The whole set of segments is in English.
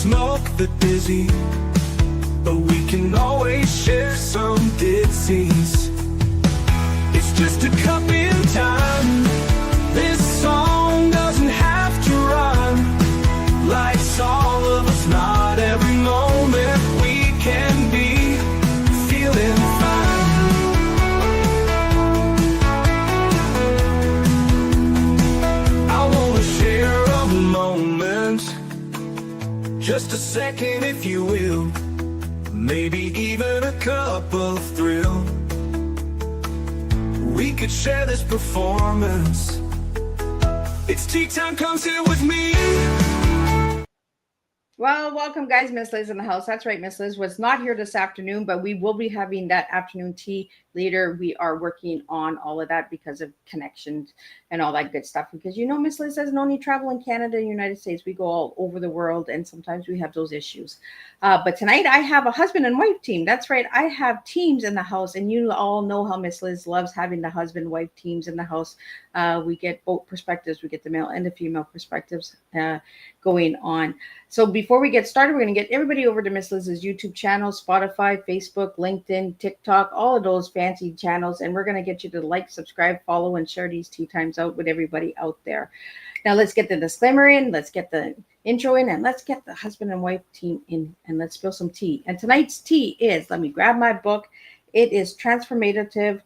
smoke the busy, but we can always share some disease. It's just a cup in time. This song doesn't have to rhyme. Life's all of us, not every moment we can be feeling fine. I wanna share a moment, just a second if you will, maybe even a cup of thrill. We could share this performance. It's tea time, come sit with me. Well, welcome, guys. Miss Liz in the house. That's right. Miss Liz was not here this afternoon, but we will be having that afternoon tea later. We are working on all of that because of connections and all that good stuff. Because, you know, Miss Liz doesn't only travel in Canada and United States. We go all over the world, and sometimes we have those issues. But tonight I have a husband and wife team. That's right. I have teams in the house, and you all know how Miss Liz loves having the husband-wife teams in the house. We get both perspectives. We get the male and the female perspectives going on. So before we get started, we're going to get everybody over to Miss Liz's YouTube channel, Spotify, Facebook, LinkedIn, TikTok, all of those fancy channels. And we're going to get you to like, subscribe, follow, and share these tea times out with everybody out there. Now let's get the disclaimer in, let's get the intro in, and let's get the husband and wife team in, and let's spill some tea. And tonight's tea is, let me grab my book. It is transformative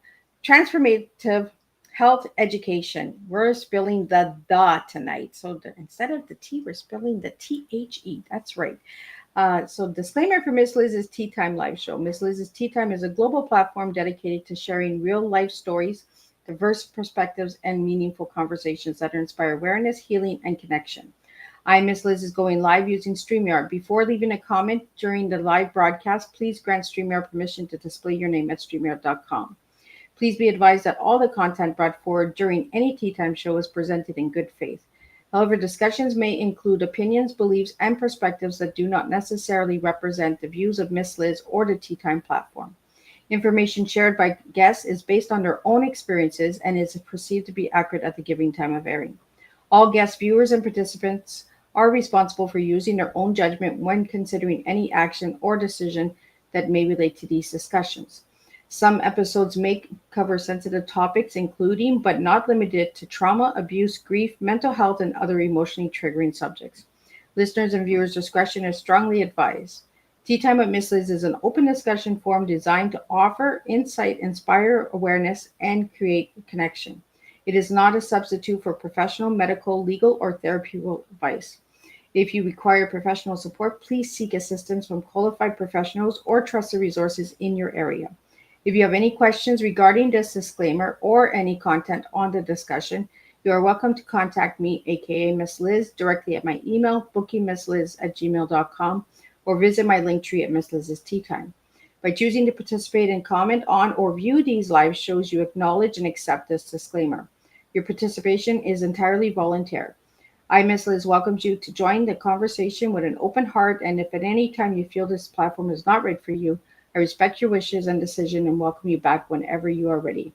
health education. We're spilling the tonight. So instead of the T, we're spilling the THE. That's right. So disclaimer for Miss Liz's Tea Time live show. Miss Liz's Tea Time is a global platform dedicated to sharing real life stories, diverse perspectives, and meaningful conversations that inspire awareness, healing, and connection. Miss Liz is going live using StreamYard. Before leaving a comment during the live broadcast, please grant StreamYard permission to display your name at StreamYard.com. Please be advised that all the content brought forward during any Tea Time show is presented in good faith. However, discussions may include opinions, beliefs, and perspectives that do not necessarily represent the views of Miss Liz or the Tea Time platform. Information shared by guests is based on their own experiences and is perceived to be accurate at the given time of airing. All guest viewers and participants are responsible for using their own judgment when considering any action or decision that may relate to these discussions. Some episodes may cover sensitive topics, including but not limited to trauma, abuse, grief, mental health, and other emotionally triggering subjects. Listeners and viewers' discretion is strongly advised. Tea Time with Miss Liz is an open discussion forum designed to offer insight, inspire awareness, and create connection. It is not a substitute for professional, medical, legal, or therapeutic advice. If you require professional support, please seek assistance from qualified professionals or trusted resources in your area. If you have any questions regarding this disclaimer or any content on the discussion, you are welcome to contact me, aka Miss Liz, directly at my email, bookingmissliz@gmail.com, or visit my link tree at Miss Liz's Tea Time. By choosing to participate and comment on or view these live shows, you acknowledge and accept this disclaimer. Your participation is entirely voluntary. Miss Liz welcomes you to join the conversation with an open heart, and if at any time you feel this platform is not right for you, I respect your wishes and decision and welcome you back whenever you are ready.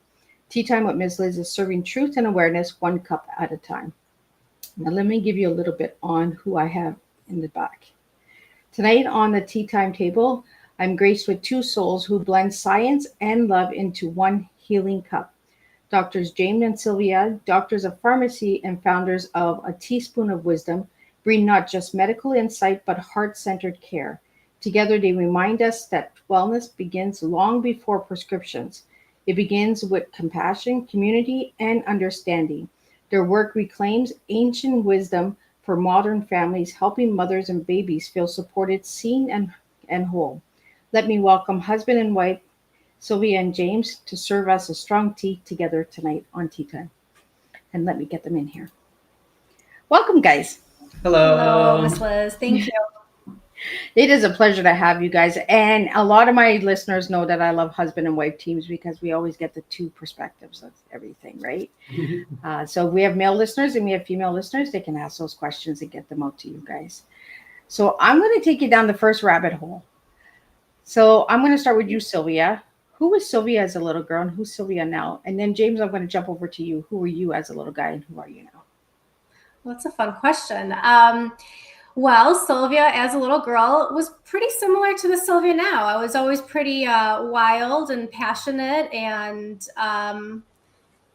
Tea Time with Miss Liz is serving truth and awareness one cup at a time. Now let me give you a little bit on who I have in the back. Tonight on the Tea Time table, I'm graced with two souls who blend science and love into one healing cup. Doctors James and Sylvia, doctors of pharmacy and founders of A Teaspoon of Wisdom, bring not just medical insight but heart-centered care. Together, they remind us that wellness begins long before prescriptions. It begins with compassion, community, and understanding. Their work reclaims ancient wisdom for modern families, helping mothers and babies feel supported, seen, and whole. Let me welcome husband and wife, Sylvia and James, to serve us a strong tea together tonight on Tea Time. And let me get them in here. Welcome, guys. Hello, Miss Liz. Thank you. It is a pleasure to have you guys. And a lot of my listeners know that I love husband and wife teams because we always get the two perspectives of everything, right? So we have male listeners and we have female listeners. They can ask those questions and get them out to you guys. So I'm going to take you down the first rabbit hole. So I'm going to start with you, Sylvia. Who was Sylvia as a little girl and who's Sylvia now? And then James, I'm going to jump over to you. Who were you as a little guy and who are you now? Well, that's a fun question. Well, Sylvia, as a little girl, was pretty similar to the Sylvia now. I was always pretty wild and passionate and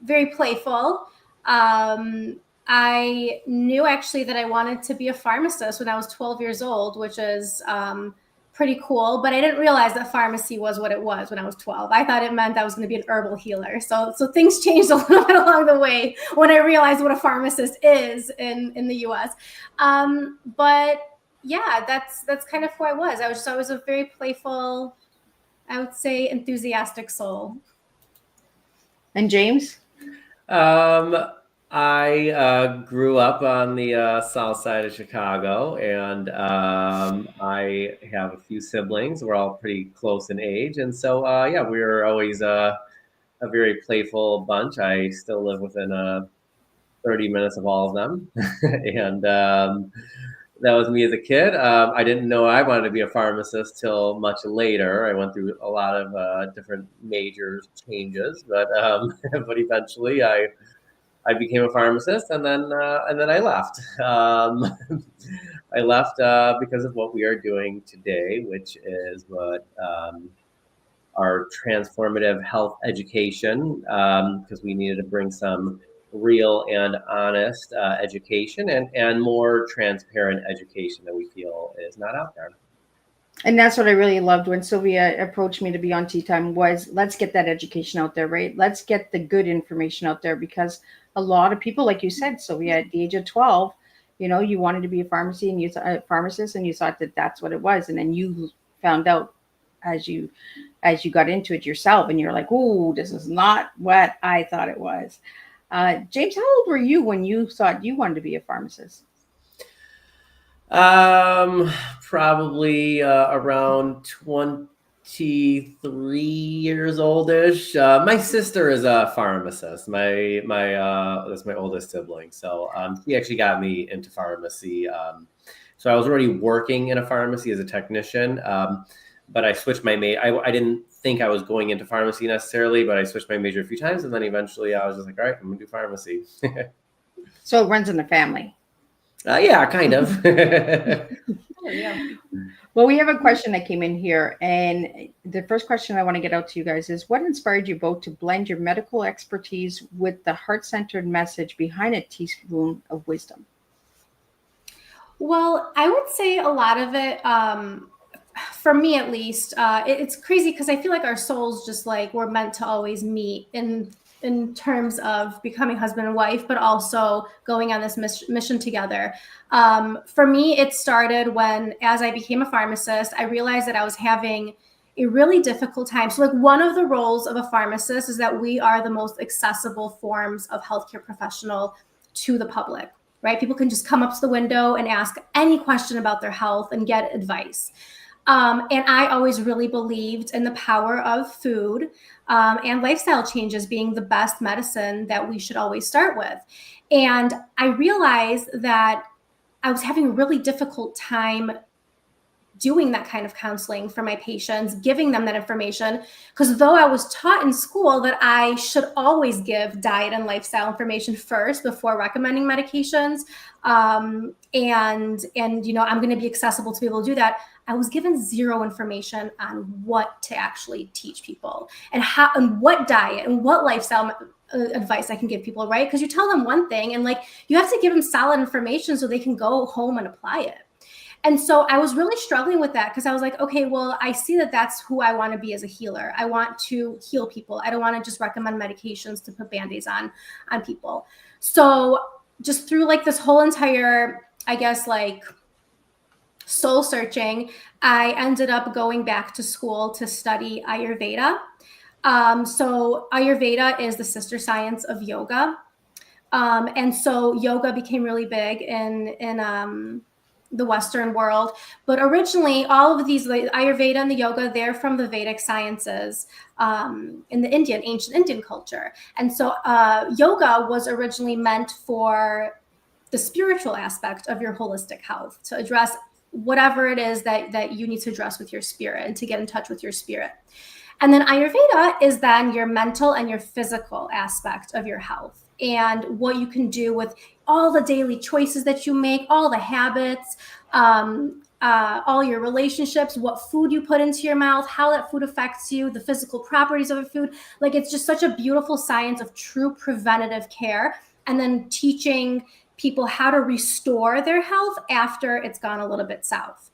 very playful. I knew actually that I wanted to be a pharmacist when I was 12 years old, which is pretty cool. But I didn't realize that pharmacy was what it was when I was 12. I thought it meant I was going to be an herbal healer. So things changed a little bit along the way when I realized what a pharmacist is in the U.S. But yeah, that's kind of who I was. I was always a very playful, I would say, enthusiastic soul. And James? I grew up on the south side of Chicago, and I have a few siblings. We're all pretty close in age, and so yeah, we were always a very playful bunch. I still live within 30 minutes of all of them, and that was me as a kid. I didn't know I wanted to be a pharmacist till much later. I went through a lot of different major changes, but but eventually I became a pharmacist, and then I left. I left because of what we are doing today, which is what our transformative health education, because we needed to bring some real and honest education and more transparent education that we feel is not out there. And that's what I really loved when Sylvia approached me to be on Teatime was let's get that education out there, right? Let's get the good information out there because a lot of people, like you said, Sylvia, at the age of 12, you wanted to be a pharmacist and you thought that that's what it was. And then you found out as you got into it yourself and you're like, oh, this is not what I thought it was. James, how old were you when you thought you wanted to be a pharmacist? Probably around 23 years oldish. My sister is a pharmacist. That's my oldest sibling. So she actually got me into pharmacy. So I was already working in a pharmacy as a technician, but I switched my major. I didn't think I was going into pharmacy necessarily, but I switched my major a few times, and then eventually I was just like, all right, I'm gonna do pharmacy. So it runs in the family. Yeah, kind of. Oh, yeah. Well, we have a question that came in here. And the first question I want to get out to you guys is what inspired you both to blend your medical expertise with the heart-centered message behind a teaspoon of wisdom? Well, I would say a lot of it, for me at least, it's crazy because I feel like our souls just like we're meant to always meet in terms of becoming husband and wife, but also going on this mission together. For me, it started when, as I became a pharmacist, I realized that I was having a really difficult time. So like one of the roles of a pharmacist is that we are the most accessible forms of healthcare professional to the public, right? People can just come up to the window and ask any question about their health and get advice. And I always really believed in the power of food and lifestyle changes being the best medicine that we should always start with. And I realized that I was having a really difficult time doing that kind of counseling for my patients, giving them that information, because though I was taught in school that I should always give diet and lifestyle information first before recommending medications, and I'm going to be accessible to be able to do that, I was given zero information on what to actually teach people and how and what diet and what lifestyle advice I can give people, right? Because you tell them one thing and like you have to give them solid information so they can go home and apply it. And so I was really struggling with that because I was like, okay, well, I see that that's who I want to be as a healer. I want to heal people. I don't want to just recommend medications to put Band-Aids on people. So just through like this whole entire, I guess, like soul searching, I ended up going back to school to study Ayurveda. So Ayurveda is the sister science of yoga. And so yoga became really big in the Western world. But originally, all of these, like Ayurveda and the yoga, they're from the Vedic sciences in the ancient Indian culture. And so yoga was originally meant for the spiritual aspect of your holistic health, to address whatever it is that you need to address with your spirit and to get in touch with your spirit. And then Ayurveda is then your mental and your physical aspect of your health. and what you can do with all the daily choices that you make, all the habits, all your relationships, what food you put into your mouth, how that food affects you, the physical properties of a food. Like, it's just such a beautiful science of true preventative care. And then teaching people how to restore their health after it's gone a little bit south.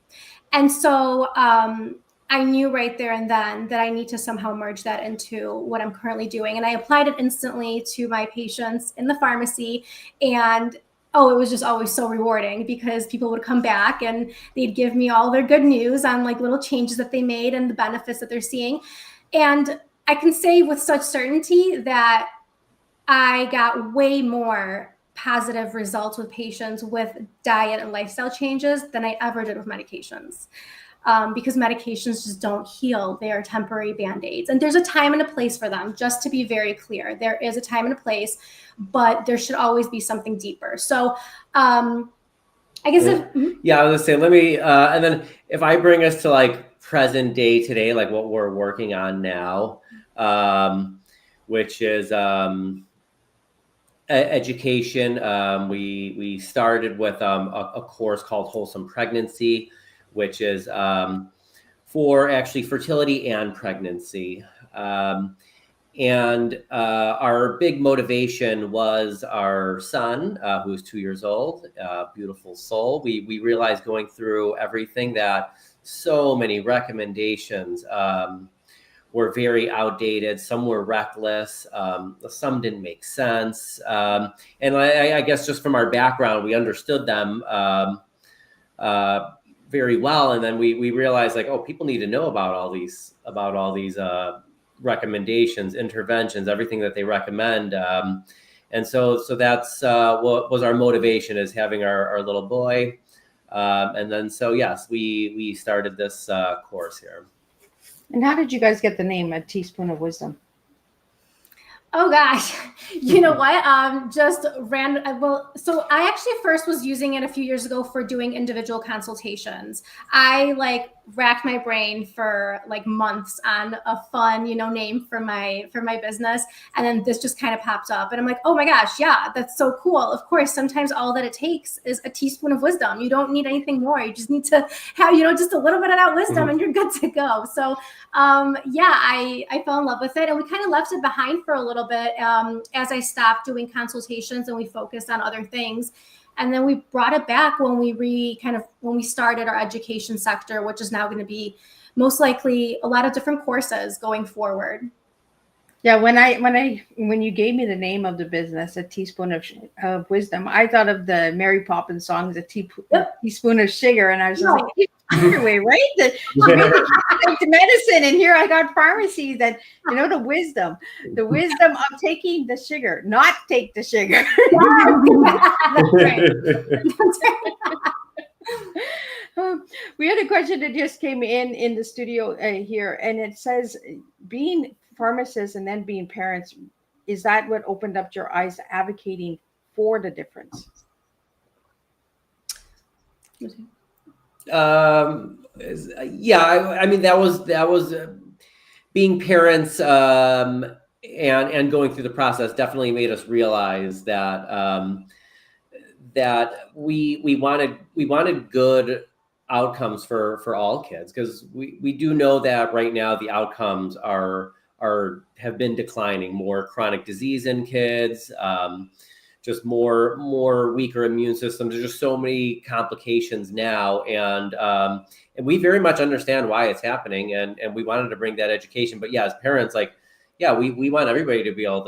And so I knew right there and then that I need to somehow merge that into what I'm currently doing. And I applied it instantly to my patients in the pharmacy. And it was just always so rewarding because people would come back and they'd give me all their good news on like little changes that they made and the benefits that they're seeing. And I can say with such certainty that I got way more positive results with patients with diet and lifestyle changes than I ever did with medications. Because medications just don't heal. They are temporary Band-Aids. And there's a time and a place for them, just to be very clear. There is a time and a place, but there should always be something deeper. So I guess I was gonna say, let me, and then if I bring us to like present day today, like what we're working on now, which is education. We started with a course called Wholesome Pregnancy, which is for actually fertility and pregnancy. And our big motivation was our son, who's 2 years old, beautiful soul. We realized going through everything that so many recommendations were very outdated. Some were reckless. Some didn't make sense. And I guess just from our background, we understood them very well. And then we realized like, people need to know about all these recommendations, interventions, everything that they recommend. And so that's what was our motivation, is having our little boy. And then, so yes, we started this course here. And how did you guys get the name A Teaspoon of Wisdom? Oh gosh, you know what? Just random. Well, so I actually first was using it a few years ago for doing individual consultations. I like racked my brain for like months on a fun, name for my business, and then this just kind of popped up, and I'm like, oh my gosh, yeah, that's so cool. Of course, sometimes all that it takes is a teaspoon of wisdom. You don't need anything more. You just need to have, just a little bit of that wisdom, and you're good to go. So, I fell in love with it, and we kind of left it behind for a little bit as I stopped doing consultations and we focused on other things. And then we brought it back when we started our education sector, which is now going to be most likely a lot of different courses going forward. Yeah, when you gave me the name of the business, A Teaspoon of Wisdom, I thought of the Mary Poppins songs, Teaspoon of Sugar, and I was just like, anyway, right? The medicine, and here I got pharmacy that the wisdom of taking the sugar, not take the sugar. That's right. We had a question that just came in the studio here, and it says, being pharmacists and then being parents, is that what opened up your eyes advocating for the difference? I mean, that was being parents and going through the process definitely made us realize that that we wanted good outcomes for all kids, because we do know that right now the outcomes have been declining. More chronic disease in kids, just more weaker immune systems. There's just so many complications now, and we very much understand why it's happening, and we wanted to bring that education. But yeah, as parents, we want everybody to be able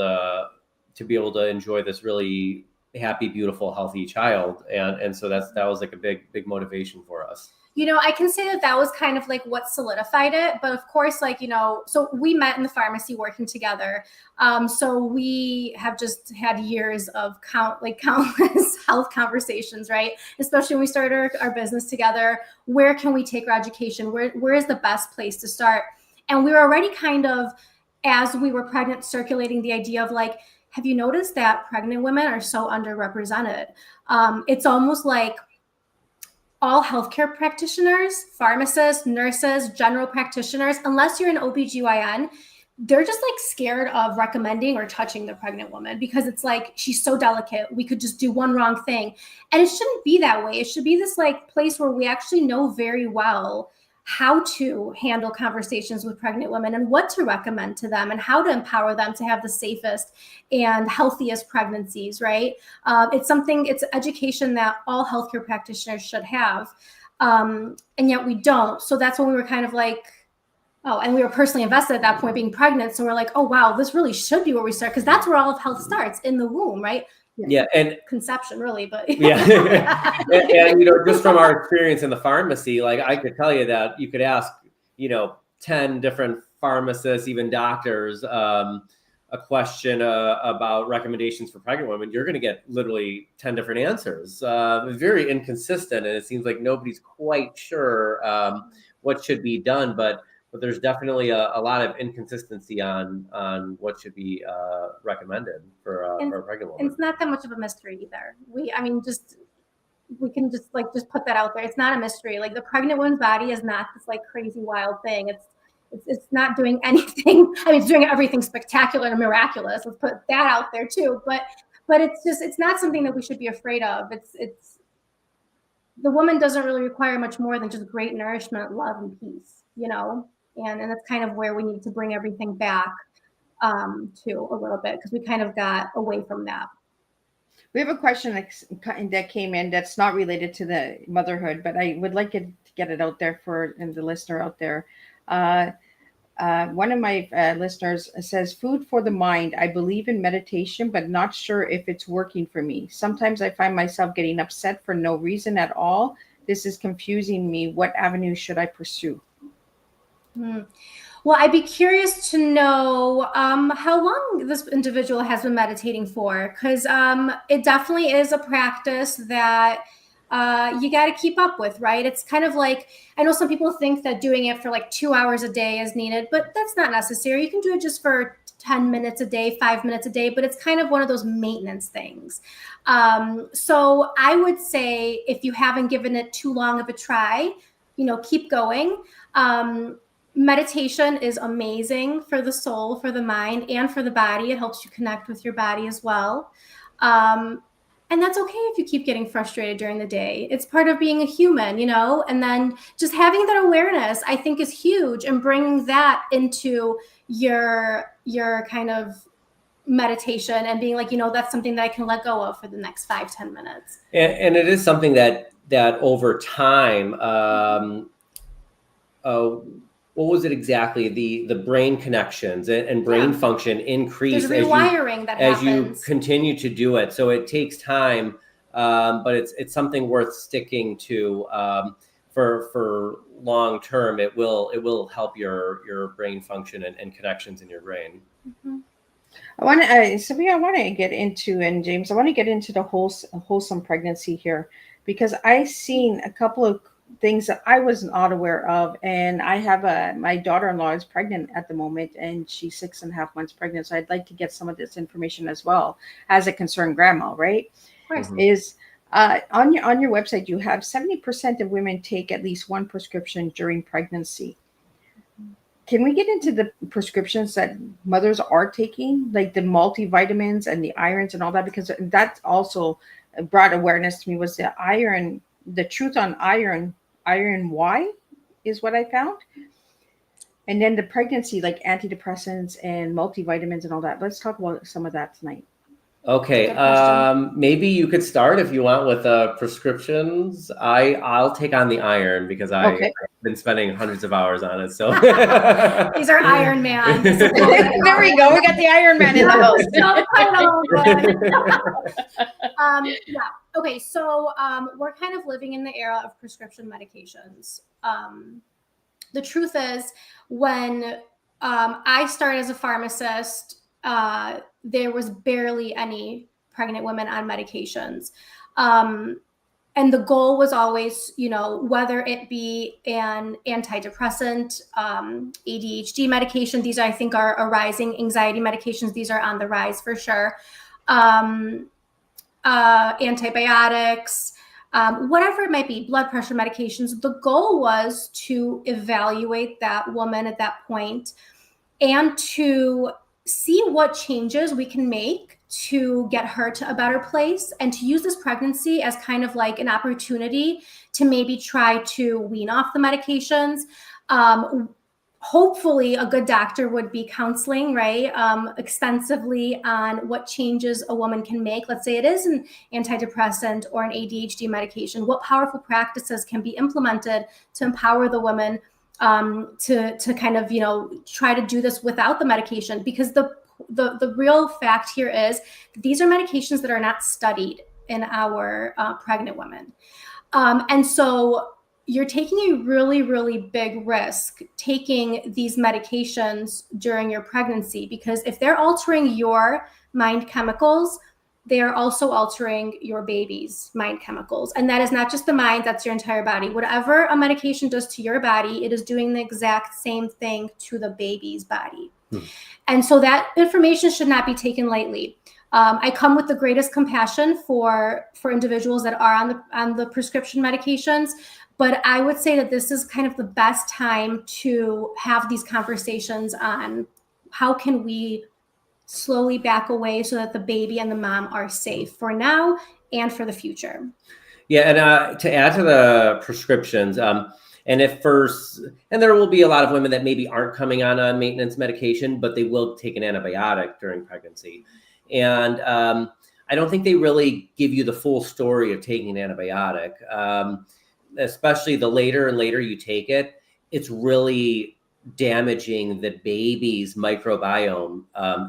to enjoy this really happy, beautiful, healthy child, and so that was like a big motivation for us. I can say that was kind of like what solidified it. But of course, so we met in the pharmacy working together. So we have just had years of countless health conversations, right? Especially when we started our business together. Where can we take our education? Where is the best place to start? And we were already kind of, as we were pregnant, circulating the idea of like, have you noticed that pregnant women are so underrepresented? It's almost like all healthcare practitioners, pharmacists, nurses, general practitioners, unless you're an OBGYN, they're just like scared of recommending or touching the pregnant woman because it's like, she's so delicate. We could just do one wrong thing. And it shouldn't be that way. It should be this like place where we actually know very well how to handle conversations with pregnant women and what to recommend to them and how to empower them to have the safest and healthiest pregnancies, right? It's education that all healthcare practitioners should have. And yet we don't. So that's when we were kind of like, oh, and we were personally invested at that point being pregnant. So we're like, oh, wow, this really should be where we start. Because that's where all of health starts, in the womb, right? Yeah. And conception, really, but yeah. and, you know, just from our experience in the pharmacy, like I could tell you that you could ask, you know, 10 different pharmacists, even doctors, a question about recommendations for pregnant women, you're going to get literally 10 different answers. Very inconsistent. And it seems like nobody's quite sure what should be done. But there's definitely a lot of inconsistency on what should be recommended for a pregnant woman. It's not that much of a mystery either. We can just put that out there. It's not a mystery. Like, the pregnant woman's body is not this like crazy wild thing. It's not doing anything. I mean, it's doing everything spectacular and miraculous. Let's put that out there too. But it's not something that we should be afraid of. It's the woman doesn't really require much more than just great nourishment, love, and peace, you know? And that's kind of where we need to bring everything back to a little bit, because we kind of got away from that. We have a question that came in that's not related to the motherhood, but I would like to get it out there for the listener out there. One of my listeners says, food for the mind. I believe in meditation, but not sure if it's working for me. Sometimes I find myself getting upset for no reason at all. This is confusing me. What avenue should I pursue? Well, I'd be curious to know how long this individual has been meditating for, because it definitely is a practice that you got to keep up with, right? It's kind of like, I know some people think that doing it for like 2 hours a day is needed, but that's not necessary. You can do it just for 10 minutes a day, 5 minutes a day, but it's kind of one of those maintenance things. So I would say, if you haven't given it too long of a try, you know, keep going. Meditation is amazing for the soul, for the mind, and for the body. It helps you connect with your body as well. And that's okay if you keep getting frustrated during the day. It's part of being a human, you know? And then just having that awareness, I think, is huge, and bringing that into your kind of meditation and being like, you know, that's something that I can let go of for the next 5-10 minutes. And it is something that over time, what was it exactly? The brain connections and brain function increase. There's rewiring that happens as you continue to do it. So it takes time, but it's something worth sticking to for long term. It will help your brain function and connections in your brain. Mm-hmm. Sylvia, I want to get into, and James, I want to get into the wholesome pregnancy here, because I've seen a couple of things that I was not aware of. And I have my daughter-in-law is pregnant at the moment, and she's 6.5 months pregnant. So I'd like to get some of this information as well, as a concerned grandma, right? Of course. Mm-hmm. Is on your website, you have 70% of women take at least one prescription during pregnancy. Can we get into the prescriptions that mothers are taking, like the multivitamins and the irons and all that? Because that also brought awareness to me, was the iron, the truth on iron Y is what I found. And then the pregnancy, like antidepressants and multivitamins and all that. Let's talk about some of that tonight. Okay. Maybe you could start if you want with prescriptions. I'll take on the iron, because I've been spending hundreds of hours on it. So he's our Iron Man. There we go. We got the Iron Man in the house. Yeah. Okay. So we're kind of living in the era of prescription medications. The truth is, when I started as a pharmacist, there was barely any pregnant women on medications. And the goal was always, you know, whether it be an antidepressant, ADHD medication, these I think are rising, anxiety medications, these are on the rise for sure. Antibiotics, whatever it might be, blood pressure medications. The goal was to evaluate that woman at that point and to see what changes we can make to get her to a better place, and to use this pregnancy as kind of like an opportunity to maybe try to wean off the medications. Hopefully a good doctor would be counseling, right, extensively on what changes a woman can make. Let's say it is an antidepressant or an ADHD medication. What powerful practices can be implemented to empower the woman to kind of, try to do this without the medication? Because the real fact here is these are medications that are not studied in our pregnant women. And so you're taking a really, really big risk taking these medications during your pregnancy, because if they're altering your mind chemicals, they are also altering your baby's mind chemicals. And that is not just the mind, that's your entire body. Whatever a medication does to your body, it is doing the exact same thing to the baby's body. And so that information should not be taken lightly. I come with the greatest compassion for individuals that are on the prescription medications, but I would say that this is kind of the best time to have these conversations on how can we slowly back away so that the baby and the mom are safe for now and for the future. Yeah, and to add to the prescriptions, and there will be a lot of women that maybe aren't coming on a maintenance medication, but they will take an antibiotic during pregnancy. And I don't think they really give you the full story of taking an antibiotic. Especially the later and later you take it, it's really damaging the baby's microbiome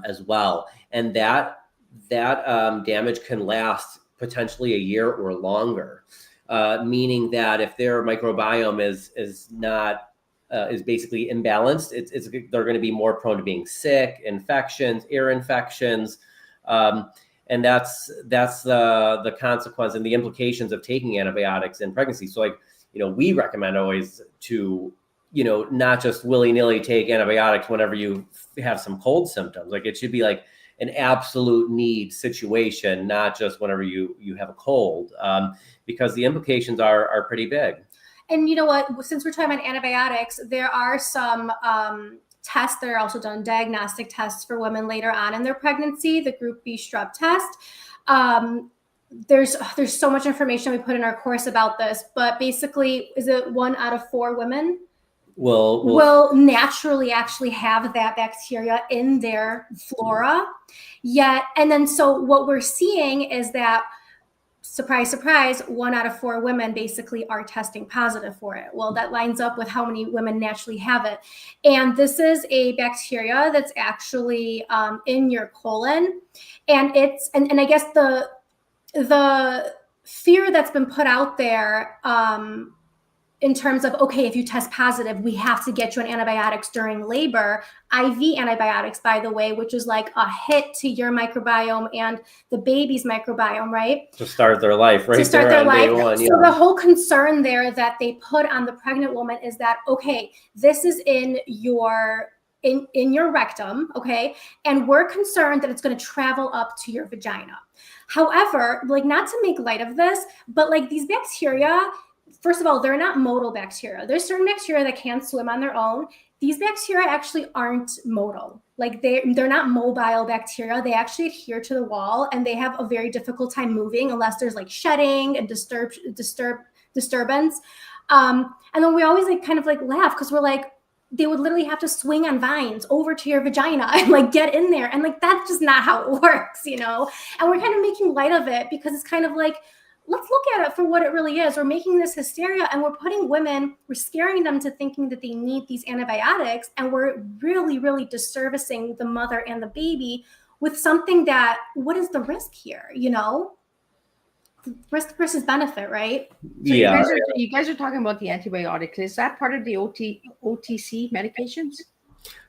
as well. And that damage can last potentially a year or longer, meaning that if their microbiome is basically imbalanced, they're going to be more prone to being sick, infections, ear infections. And that's the consequence and the implications of taking antibiotics in pregnancy. So we recommend always to, not just willy-nilly take antibiotics whenever you have some cold symptoms. Like it should be like an absolute need situation, not just whenever you have a cold, because the implications are pretty big. And you know what, since we're talking about antibiotics, there are some tests that are also done, diagnostic tests for women later on in their pregnancy, the Group B strep test. There's so much information we put in our course about this, but basically, is it 1 out of 4 women will naturally actually have that bacteria in their flora? Yet, and then so what we're seeing is that, surprise, surprise, 1 out of 4 women basically are testing positive for it. Well, that lines up with how many women naturally have it. And this is a bacteria that's actually in your colon. And and I guess the fear that's been put out there in terms of, okay, if you test positive, we have to get you on antibiotics during labor, IV antibiotics, by the way, which is like a hit to your microbiome and the baby's microbiome, right? To start their life, right? To start their life. Day one, so the whole concern there that they put on the pregnant woman is that, okay, this is in your rectum, okay? And we're concerned that it's going to travel up to your vagina. However, like, not to make light of this, but like these bacteria, first of all, they're not modal bacteria. There's certain bacteria that can't swim on their own. These bacteria actually aren't modal. Like they're not mobile bacteria. They actually adhere to the wall, and they have a very difficult time moving unless there's like shedding and disturbance. And then we always like kind of like laugh because we're like, they would literally have to swing on vines over to your vagina and like get in there. And like, that's just not how it works, And we're kind of making light of it because it's kind of like, let's look at it for what it really is. We're making this hysteria and we're putting women, we're scaring them to thinking that they need these antibiotics. And we're really, really disservicing the mother and the baby with something that, what is the risk here? Risk versus benefit, right? So yeah. You guys are talking about the antibiotics. Is that part of the OTC medications?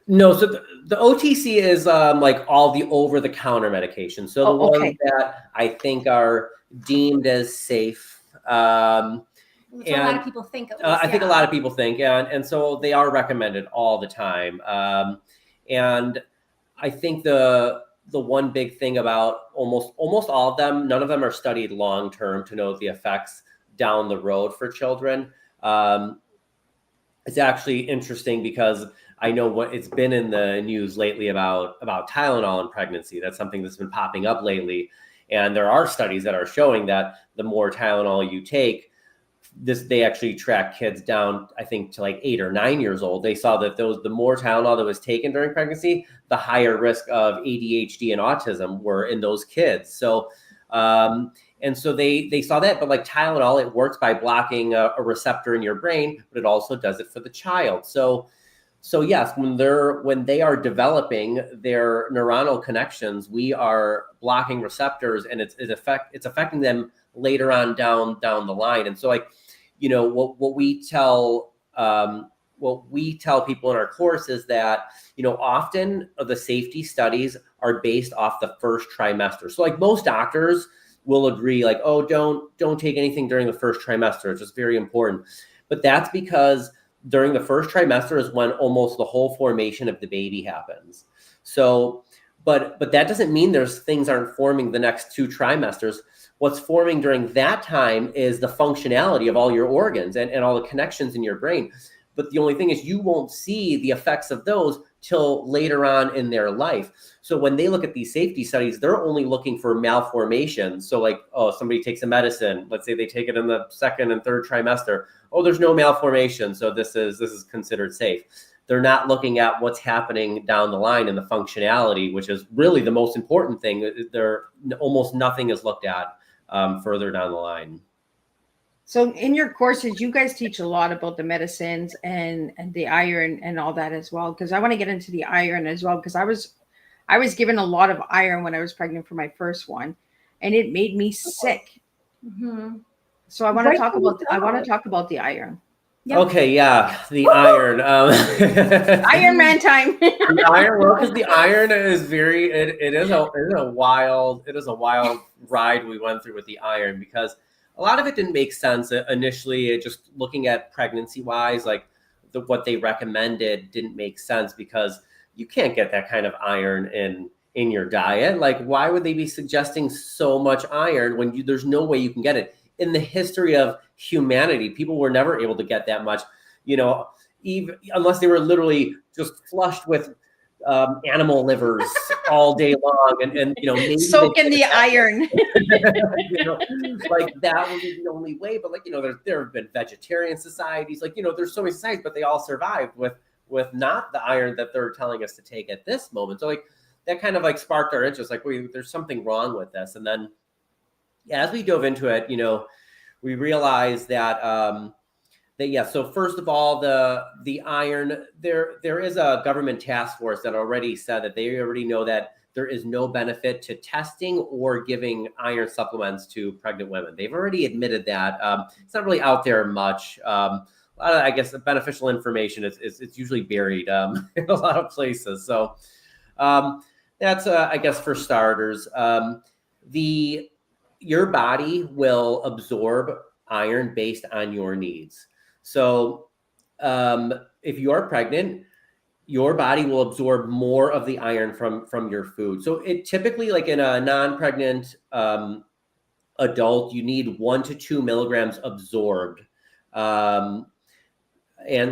No, so the OTC is like all the over-the-counter medications. So the ones that I think are deemed as safe. A lot of people think. I think a lot of people think, and so they are recommended all the time. And I think the one big thing about almost all of them, none of them are studied long term to know the effects down the road for children. It's actually interesting because I know what it's been in the news lately about Tylenol in pregnancy. That's something that's been popping up lately. And there are studies that are showing that the more Tylenol you take, they actually track kids down, I think, to like 8 or 9 years old. They saw that the more Tylenol that was taken during pregnancy, the higher risk of ADHD and autism were in those kids. So, and so they saw that, but like Tylenol, it works by blocking a receptor in your brain, but it also does it for the child. So yes, when they are developing their neuronal connections, we are blocking receptors, and it's affecting them later on down the line. And so, like, you know, what we tell people in our course is that, you know, often the safety studies are based off the first trimester. So like most doctors will agree, like, oh, don't take anything during the first trimester. It's just very important. But that's because during the first trimester is when almost the whole formation of the baby happens. So, but that doesn't mean things aren't forming the next 2 trimesters. What's forming during that time is the functionality of all your organs and all the connections in your brain. But the only thing is you won't see the effects of those till later on in their life. So when they look at these safety studies, they're only looking for malformation. So like, oh, somebody takes a medicine, let's say they take it in the 2nd and 3rd trimester. Oh, there's no malformation, so this is considered safe. They're not looking at what's happening down the line in the functionality, which is really the most important thing. Almost nothing is looked at further down the line. So in your courses, you guys teach a lot about the medicines and the iron and all that as well. Because I want to get into the iron as well, because I was given a lot of iron when I was pregnant for my first one, and it made me sick. Mm-hmm. So I want to talk about the iron. Yep. Okay, yeah, the iron. Iron Man time. The iron, well, because the iron is it is a wild ride we went through with the iron, because a lot of it didn't make sense initially. Just looking at pregnancy wise, like what they recommended didn't make sense, because you can't get that kind of iron in your diet. Like, why would they be suggesting so much iron when there's no way you can get it? In the history of humanity, people were never able to get that much, you know, even unless they were literally just flushed with animal livers all day long, and you know, maybe soak in the iron. You know, like that would be the only way. But like, you know, there have been vegetarian societies, like, you know, there's so many societies, but they all survived with not the iron that they're telling us to take at this moment. So like that kind of like sparked our interest, like, wait, there's something wrong with this. And then as we dove into it, you know, we realized that so first of all, the iron, there is a government task force that already said that they already know that there is no benefit to testing or giving iron supplements to pregnant women. They've already admitted that. It's not really out there much. A lot of, I guess, the beneficial information it's usually buried in a lot of places. So that's I guess, for starters. Your body will absorb iron based on your needs. So if you are pregnant, your body will absorb more of the iron from your food. So it typically, like in a non-pregnant adult, you need 1 to 2 milligrams absorbed. And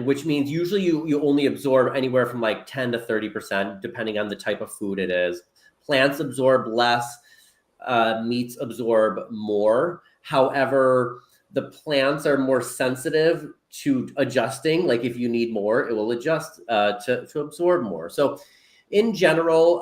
which means usually you only absorb anywhere from like 10 to 30%, depending on the type of food it is. Plants absorb less. Meats absorb more. However, the plants are more sensitive to adjusting. Like if you need more, it will adjust to absorb more. So in general,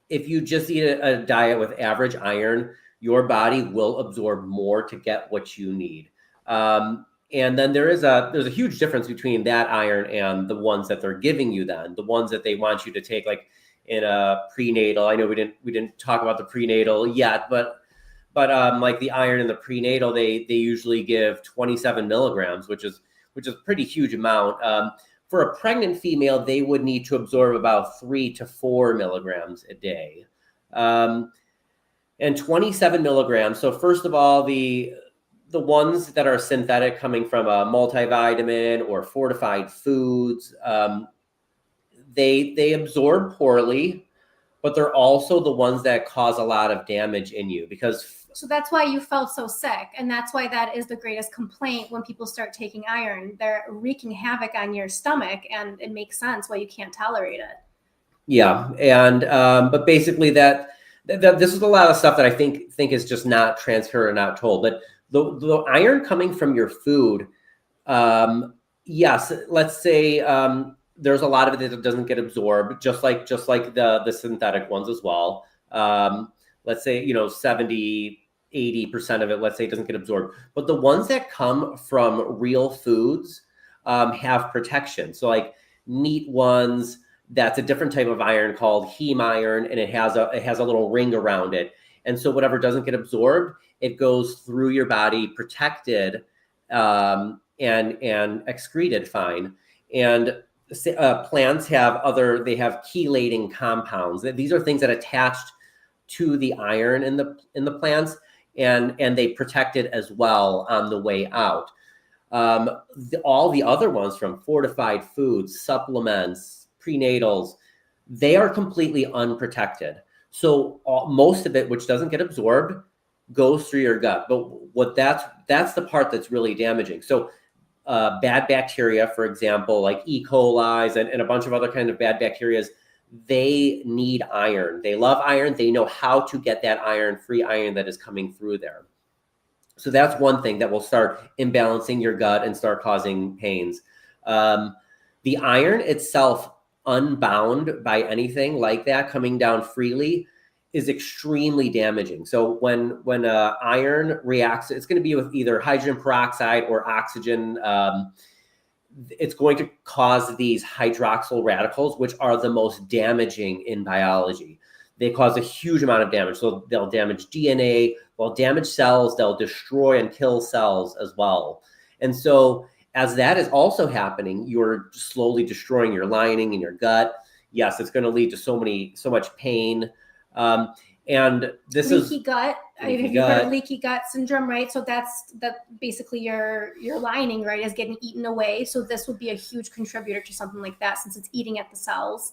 if you just eat a diet with average iron, your body will absorb more to get what you need. And then there's a huge difference between that iron and the ones that they're giving you then, the ones that they want you to take, like in a prenatal. I know we didn't talk about the prenatal yet, but like the iron in the prenatal, they usually give 27 milligrams, which is a pretty huge amount. For a pregnant female, they would need to absorb about 3 to 4 milligrams a day. And 27 milligrams. So first of all, the ones that are synthetic, coming from a multivitamin or fortified foods, they absorb poorly, but they're also the ones that cause a lot of damage in you, because So that's why you felt so sick. And that's why that is the greatest complaint when people start taking iron. They're wreaking havoc on your stomach, and it makes sense why you can't tolerate it. Yeah. And, but basically that this is a lot of stuff that I think is just not transparent or not told, but the iron coming from your food, yes, let's say, there's a lot of it that doesn't get absorbed, just like the synthetic ones as well. Let's say, 70-80% of it, let's say, doesn't get absorbed. But the ones that come from real foods have protection. So like meat ones, that's a different type of iron called heme iron, and it has a little ring around it. And so whatever doesn't get absorbed, it goes through your body protected and excreted fine. And plants have chelating compounds. These are things that attached to the iron in the plants, and they protect it as well on the way out. All the other ones, from fortified foods, supplements, prenatals, they are completely unprotected. So most of it, which doesn't get absorbed, goes through your gut. But that's the part that's really damaging. So bad bacteria, for example, like E. coli and a bunch of other kind of bad bacteria, they need iron. They love iron. They know how to get that iron, free iron that is coming through there. So that's one thing that will start imbalancing your gut and start causing pains. The iron itself, unbound by anything like that, coming down freely, is extremely damaging. So when iron reacts, it's going to be with either hydrogen peroxide or oxygen. It's going to cause these hydroxyl radicals, which are the most damaging in biology. They cause a huge amount of damage. So they'll damage DNA, they'll damage cells, they'll destroy and kill cells as well. And so as that is also happening, you're slowly destroying your lining in your gut. Yes, it's going to lead to so much pain. And this leaky gut. Have you heard of leaky gut syndrome, right? So that's basically your lining, right, is getting eaten away. So this would be a huge contributor to something like that, since it's eating at the cells.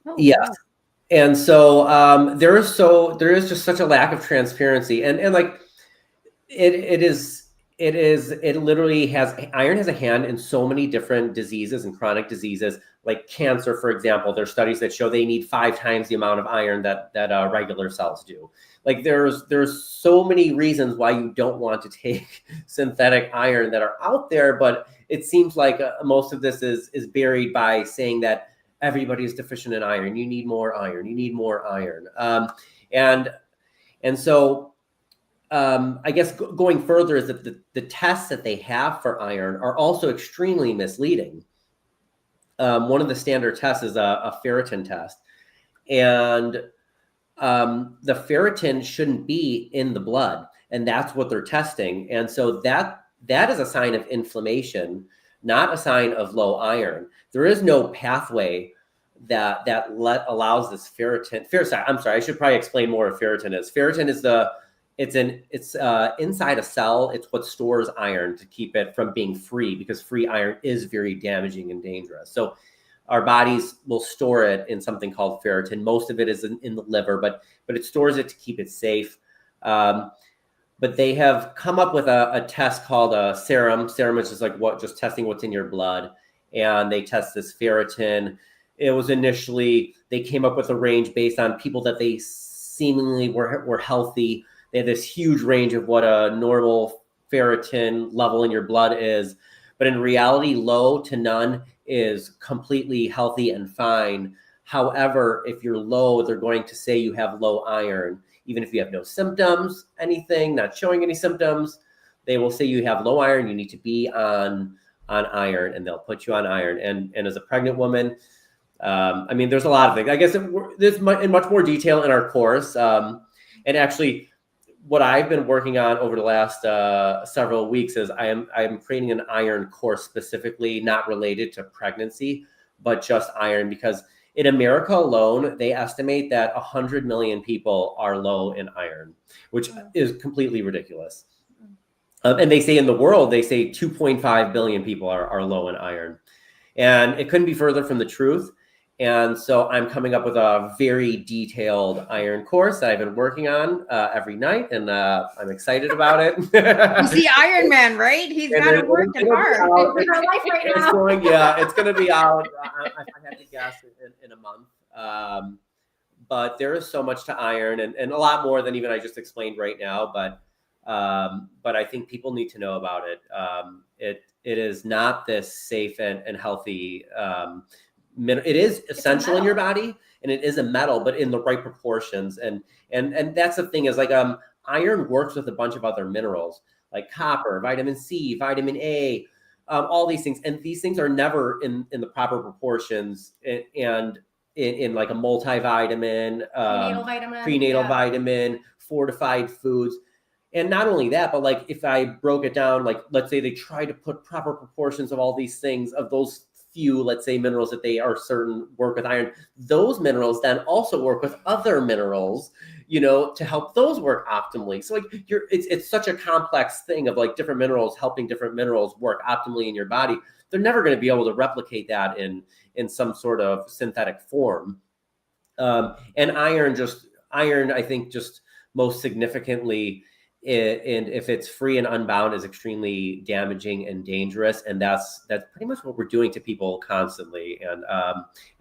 Oh, yes. wow. And so there is just such a lack of transparency, and like it literally iron has a hand in so many different diseases and chronic diseases, like cancer, for example. There's studies that show they need 5 times the amount of iron that regular cells do. Like there's so many reasons why you don't want to take synthetic iron that are out there, but it seems like most of this is buried by saying that everybody is deficient in iron. You need more iron. You need more iron. And so I guess going further is that the tests that they have for iron are also extremely misleading. One of the standard tests is a ferritin test, and the ferritin shouldn't be in the blood, and that's what they're testing. And so that is a sign of inflammation, not a sign of low iron. There is no pathway that allows this ferritin. I'm sorry, I should probably explain more what ferritin is. Ferritin is it's inside a cell. It's what stores iron to keep it from being free, because free iron is very damaging and dangerous. So our bodies will store it in something called ferritin. Most of it is in the liver, but it stores it to keep it safe. But they have come up with a test called a serum. Serum is just just testing what's in your blood, and they test this ferritin. It was initially, they came up with a range based on people that they seemingly were healthy. They had this huge range of what a normal ferritin level in your blood is, but in reality, low to none is completely healthy and fine. However, if you're low, they're going to say you have low iron. Even if you have no symptoms, anything, not showing any symptoms, they will say you have low iron, you need to be on iron, and they'll put you on iron. And as a pregnant woman, I mean, there's a lot of things. I guess there's in much more detail in our course. And actually, what I've been working on over the last several weeks is I am creating an iron course specifically not related to pregnancy, but just iron, because in America alone, they estimate that 100 million people are low in iron, which is completely ridiculous. And they say in the world, they say 2.5 billion people are low in iron. And it couldn't be further from the truth. And so I'm coming up with a very detailed iron course that I've been working on every night, and I'm excited about it. He's the Iron Man, right? He's got it working hard. It's our life right now. It's going to be out, I have to guess, in a month. But there is so much to iron, and a lot more than even I just explained right now. But I think people need to know about it. It is not this safe and healthy. It is essential in your body, and it is a metal, but in the right proportions. And that's the thing is, like, iron works with a bunch of other minerals like copper, vitamin C, vitamin A, all these things. And these things are never in the proper proportions and in like a multivitamin, prenatal vitamin, fortified foods. And not only that, but like if I broke it down, like let's say they try to put proper proportions of all these things, of those few, let's say, minerals that they are certain work with iron, those minerals then also work with other minerals, to help those work optimally. So like it's such a complex thing of like different minerals helping different minerals work optimally in your body. They're never going to be able to replicate that in some sort of synthetic form. And iron, I think, just most significantly, and if it's free and unbound, is extremely damaging and dangerous. And that's pretty much what we're doing to people constantly.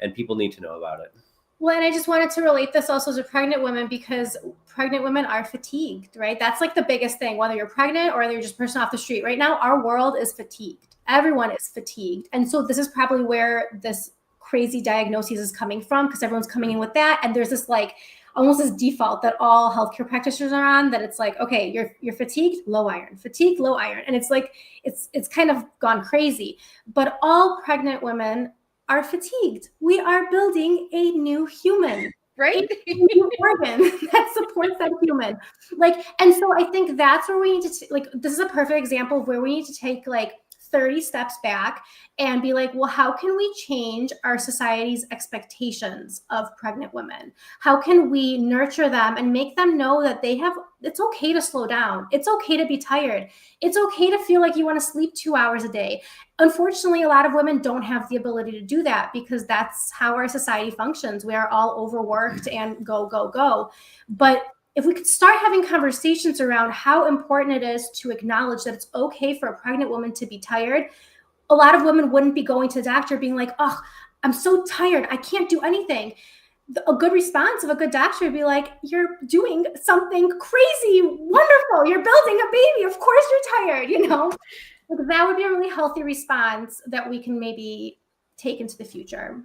And people need to know about it. Well, and I just wanted to relate this also to pregnant women, because pregnant women are fatigued, right? That's like the biggest thing, whether you're pregnant or you're just a person off the street. Right now, our world is fatigued. Everyone is fatigued. And so this is probably where this crazy diagnosis is coming from, because everyone's coming in with that. And there's this like almost this default that all healthcare practitioners are on, that it's like, okay, you're fatigued, low iron, fatigued, low iron. And it's like, it's kind of gone crazy. But all pregnant women are fatigued. We are building a new human, right? A new organ that supports that human. Like, and so I think that's where we need to, like, this is a perfect example of where we need to take like 30 steps back and be like, well, how can we change our society's expectations of pregnant women? How can we nurture them and make them know that it's okay to slow down. It's okay to be tired. It's okay to feel like you want to sleep 2 hours a day. Unfortunately, a lot of women don't have the ability to do that, because that's how our society functions. We are all overworked and go, go, go. But if we could start having conversations around how important it is to acknowledge that it's okay for a pregnant woman to be tired, a lot of women wouldn't be going to the doctor being like, oh, I'm so tired, I can't do anything. A good response of a good doctor would be like, you're doing something crazy, wonderful, you're building a baby, of course you're tired, Like, that would be a really healthy response that we can maybe take into the future.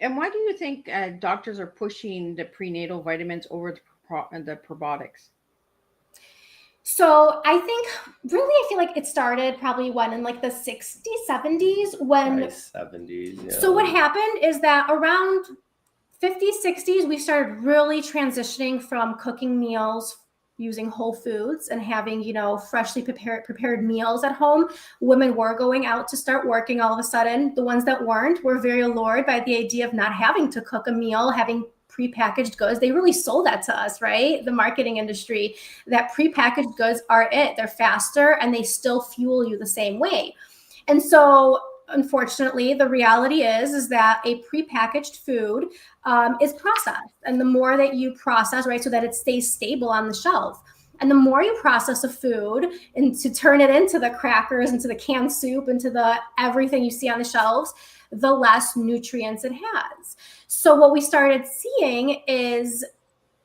And why do you think doctors are pushing the prenatal vitamins over the probiotics? So I think I feel like it started probably in like the 60s, 70s when. 70s, yeah. So what happened is that around 50s, 60s, we started really transitioning from cooking meals using whole foods and having, freshly prepared meals at home. Women were going out to start working all of a sudden. The ones that weren't were very allured by the idea of not having to cook a meal, having prepackaged goods. They really sold that to us, right? The marketing industry, that prepackaged goods are it. They're faster and they still fuel you the same way. And so unfortunately, the reality is that a prepackaged food is processed. And the more that you process, right, so that it stays stable on the shelf. And the more you process a food and to turn it into the crackers, into the canned soup, into the everything you see on the shelves, the less nutrients it has. So what we started seeing is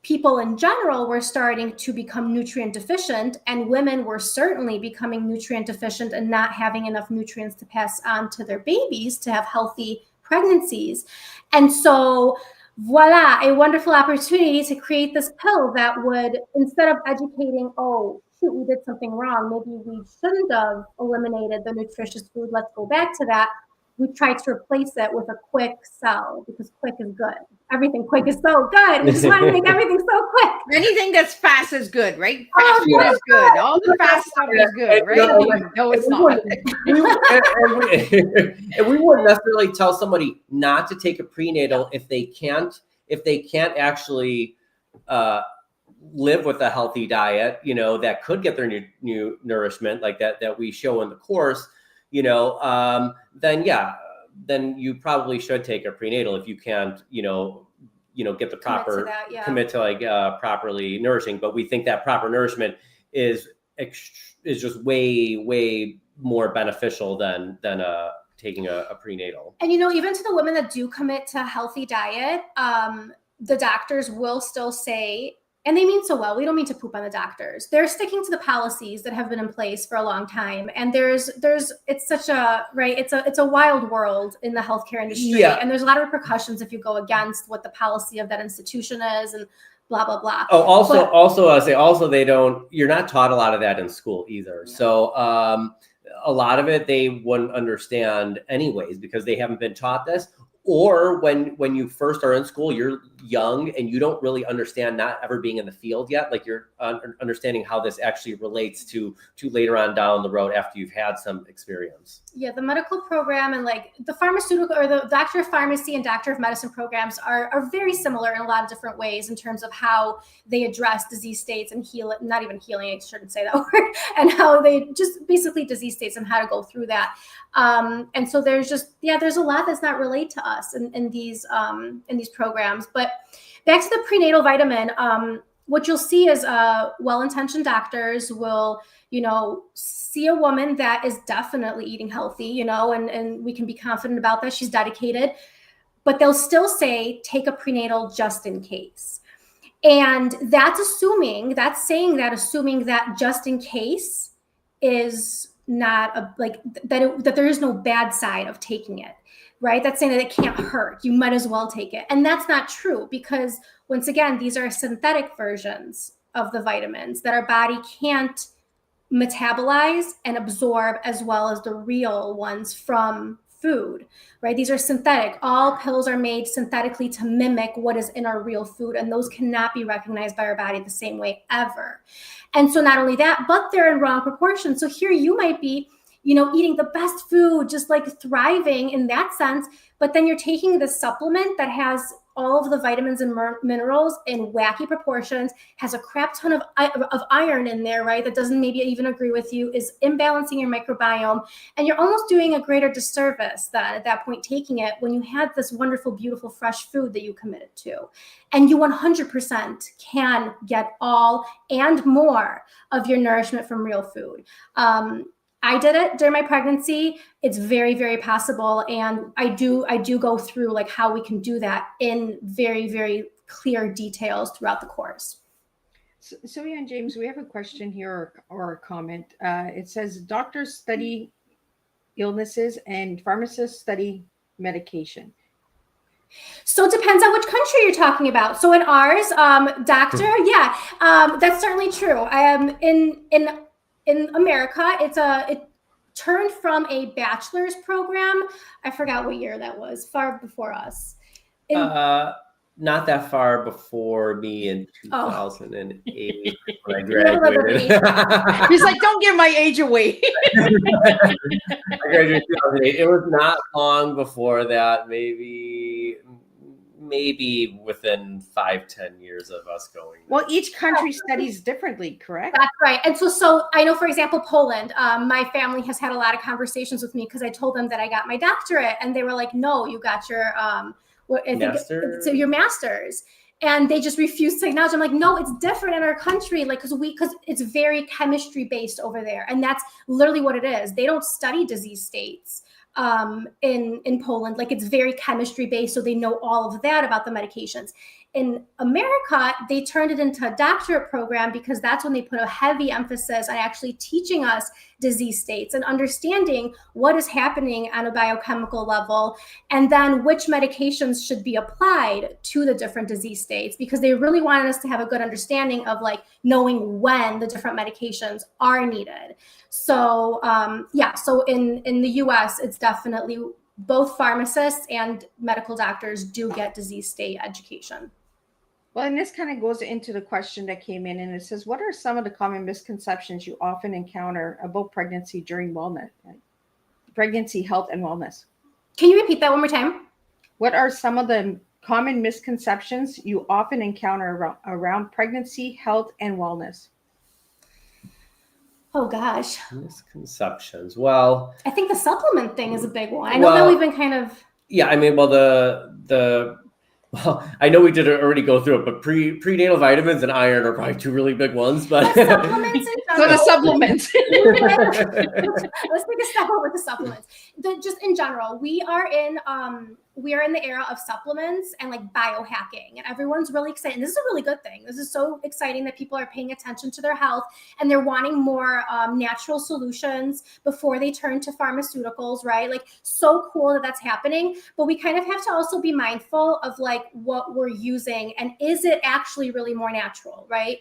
people in general were starting to become nutrient deficient, and women were certainly becoming nutrient deficient and not having enough nutrients to pass on to their babies to have healthy pregnancies. And so voila, a wonderful opportunity to create this pill that would, instead of educating, oh, shoot, we did something wrong, maybe we shouldn't have eliminated the nutritious food, let's go back to that. We tried to replace it with a quick sell, because quick is good. Everything quick is so good. We just want to make everything so quick. Anything that's fast is good, right? Fast food is good. All the fast stuff is good, right? No, it's not. And we wouldn't necessarily tell somebody not to take a prenatal if they can't actually live with a healthy diet, that could get their new nourishment like that we show in the course. Then yeah, then you probably should take a prenatal if you can't, get the proper commit to like properly nourishing. But we think that proper nourishment is just way more beneficial than taking a prenatal. And even to the women that do commit to a healthy diet, the doctors will still say, and they mean so well, we don't mean to poop on the doctors. They're sticking to the policies that have been in place for a long time. And it's such a, right, it's a wild world in the healthcare industry. Yeah. And there's a lot of repercussions if you go against what the policy of that institution is and blah, blah, blah. Oh, also you're not taught a lot of that in school either. Yeah. So a lot of it they wouldn't understand anyways because they haven't been taught this. Or when you first are in school, you're young and you don't really understand, not ever being in the field yet, like you're understanding how this actually relates to later on down the road after you've had some experience. Yeah, the medical program and like the pharmaceutical or the doctor of pharmacy and doctor of medicine programs are very similar in a lot of different ways in terms of how they address disease states and heal it, not even healing, I shouldn't say that word, and how they just basically disease states and how to go through that. And so there's a lot that's not relayed to us in these programs. But back to the prenatal vitamin, what you'll see is well-intentioned doctors will, see a woman that is definitely eating healthy, and we can be confident about that. She's dedicated, but they'll still say, take a prenatal just in case. And that's saying that just in case is not that there is no bad side of taking it, right? That's saying that it can't hurt. You might as well take it. And that's not true because once again, these are synthetic versions of the vitamins that our body can't metabolize and absorb as well as the real ones from food, right? These are synthetic. All pills are made synthetically to mimic what is in our real food, and those cannot be recognized by our body the same way ever. And so not only that, but they're in wrong proportion. So here you might be, eating the best food, just like thriving in that sense, but then you're taking this supplement that has all of the vitamins and minerals in wacky proportions, has a crap ton of iron in there, right? That doesn't maybe even agree with you, is imbalancing your microbiome. And you're almost doing a greater disservice than at that point taking it when you had this wonderful, beautiful, fresh food that you committed to. And you 100% can get all and more of your nourishment from real food. I did it during my pregnancy. It's very, very possible. And I do go through like how we can do that in very, very clear details throughout the course. Sylvia and James, we have a question here or a comment. It says doctors study illnesses and pharmacists study medication. So it depends on which country you're talking about. So in ours, doctor, yeah, that's certainly true. In America, it turned from a bachelor's program. I forgot what year that was, far before us. Not that far before me in 2008 when I graduated. He's like, don't give my age away. I graduated in 2008. It was not long before that, maybe within 5-10 years of us going. Well, each country studies differently, correct? That's right. And so I know, for example, Poland, my family has had a lot of conversations with me because I told them that I got my doctorate, and they were like, no, you got your your master's. And they just refused to acknowledge. I'm like, no, it's different in our country, like because it's very chemistry based over there, and that's literally what it is. They don't study disease states in Poland, like it's very chemistry based, so they know all of that about the medications. In America, they turned it into a doctorate program because that's when they put a heavy emphasis on actually teaching us disease states and understanding what is happening on a biochemical level, and then which medications should be applied to the different disease states, because they really wanted us to have a good understanding of like knowing when the different medications are needed. So so in the US, it's definitely both pharmacists and medical doctors do get disease state education. Well, and this kind of goes into the question that came in, and it says, what are some of the common misconceptions you often encounter about pregnancy during wellness, pregnancy, health, and wellness? Can you repeat that one more time? What are some of the common misconceptions you often encounter around pregnancy, health, and wellness? Oh gosh. Misconceptions. Well, I think the supplement thing is a big one. I know that we've been kind of. Yeah, I mean, well, well, I know we did already go through it, but prenatal vitamins and iron are probably two really big ones. But supplements in So the supplements. Let's take a step over the supplements. Just in general, we are in the era of supplements and like biohacking, and everyone's really excited. And this is a really good thing. This is so exciting that people are paying attention to their health and they're wanting more natural solutions before they turn to pharmaceuticals, right? Like, so cool that that's happening. But we kind of have to also be mindful of like what we're using and is it actually really more natural, right?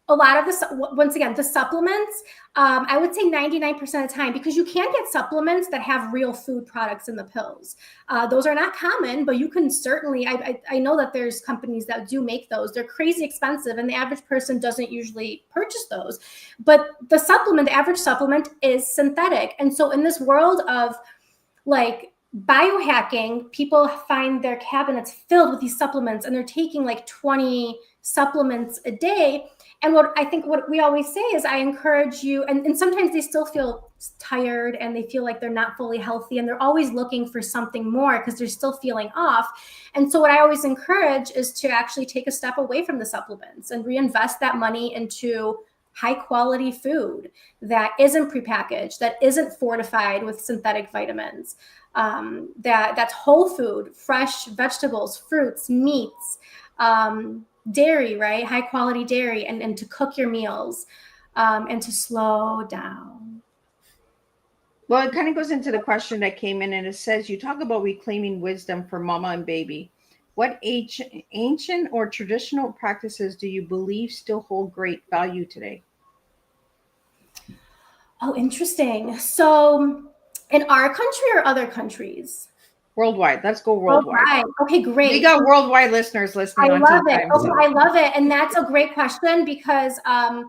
A lot of this, once again, the supplements, I would say 99% of the time, because you can get supplements that have real food products in the pills. Those are not common, but you can certainly, I know that there's companies that do make those. They're crazy expensive and the average person doesn't usually purchase those. But the average supplement is synthetic. And so in this world of like biohacking, people find their cabinets filled with these supplements and they're taking like 20 supplements a day. And what we always say is I encourage you, and sometimes they still feel tired and they feel like they're not fully healthy and they're always looking for something more because they're still feeling off. And so what I always encourage is to actually take a step away from the supplements and reinvest that money into high quality food that isn't prepackaged, that isn't fortified with synthetic vitamins, that's whole food, fresh vegetables, fruits, meats, dairy, right? High quality dairy, and to cook your meals, and to slow down. Well, it kind of goes into the question that came in, and it says, you talk about reclaiming wisdom for mama and baby. What ancient or traditional practices do you believe still hold great value today? Oh, interesting. So in our country or other countries? Worldwide. Let's go worldwide. Okay, great. We got worldwide listeners listening. I love it. Okay, I love it. And that's a great question because I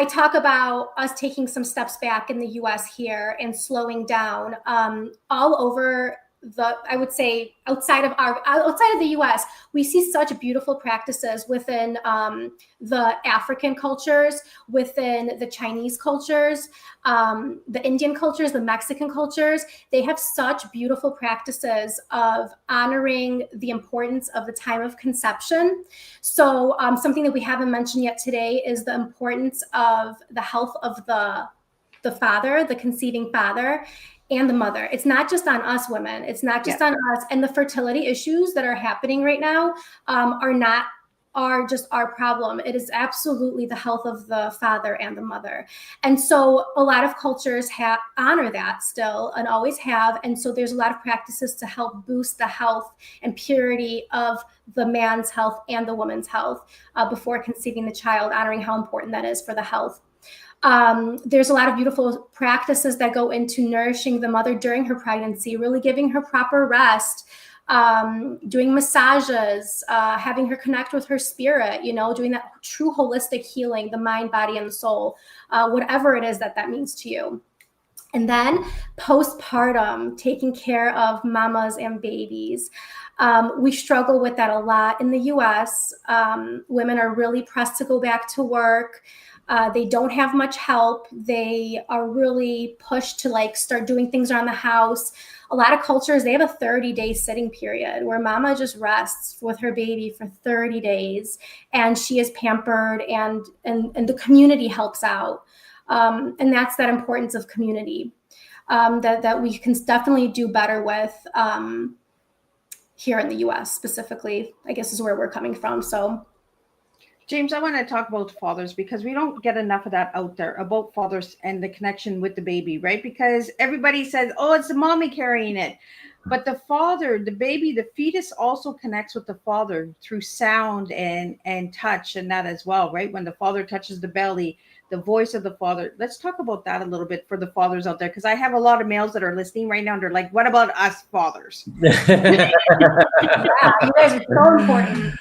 talk about us taking some steps back in the US here and slowing down all over I would say outside of the US, we see such beautiful practices within the African cultures, within the Chinese cultures, the Indian cultures, the Mexican cultures. They have such beautiful practices of honoring the importance of the time of conception. So something that we haven't mentioned yet today is the importance of the health of the father, the conceiving father, and the mother. It's not just on us women. It's not just on us. And the fertility issues that are happening right now are just our problem. It is absolutely the health of the father and the mother. And so a lot of cultures honor that still and always have. And so there's a lot of practices to help boost the health and purity of the man's health and the woman's health before conceiving the child, honoring how important that is for the health. There's a lot of beautiful practices that go into nourishing the mother during her pregnancy, really giving her proper rest, doing massages, having her connect with her spirit, doing that true holistic healing, the mind, body, and the soul, whatever it is that means to you. And then postpartum, taking care of mamas and babies. We struggle with that a lot in the US. Women are really pressed to go back to work. They don't have much help. They are really pushed to start doing things around the house. A lot of cultures, they have a 30-day sitting period where mama just rests with her baby for 30 days and she is pampered and the community helps out. And that's that importance of community that we can definitely do better with here in the US specifically, I guess is where we're coming from. So James, I want to talk about fathers because we don't get enough of that out there about fathers and the connection with the baby, right? Because everybody says, oh, it's the mommy carrying it. But the father, the baby, the fetus also connects with the father through sound and touch and that as well, right? When the father touches the belly, the voice of the father. Let's talk about that a little bit for the fathers out there, because I have a lot of males that are listening right now and they're like, what about us fathers? Yeah, you guys are so important.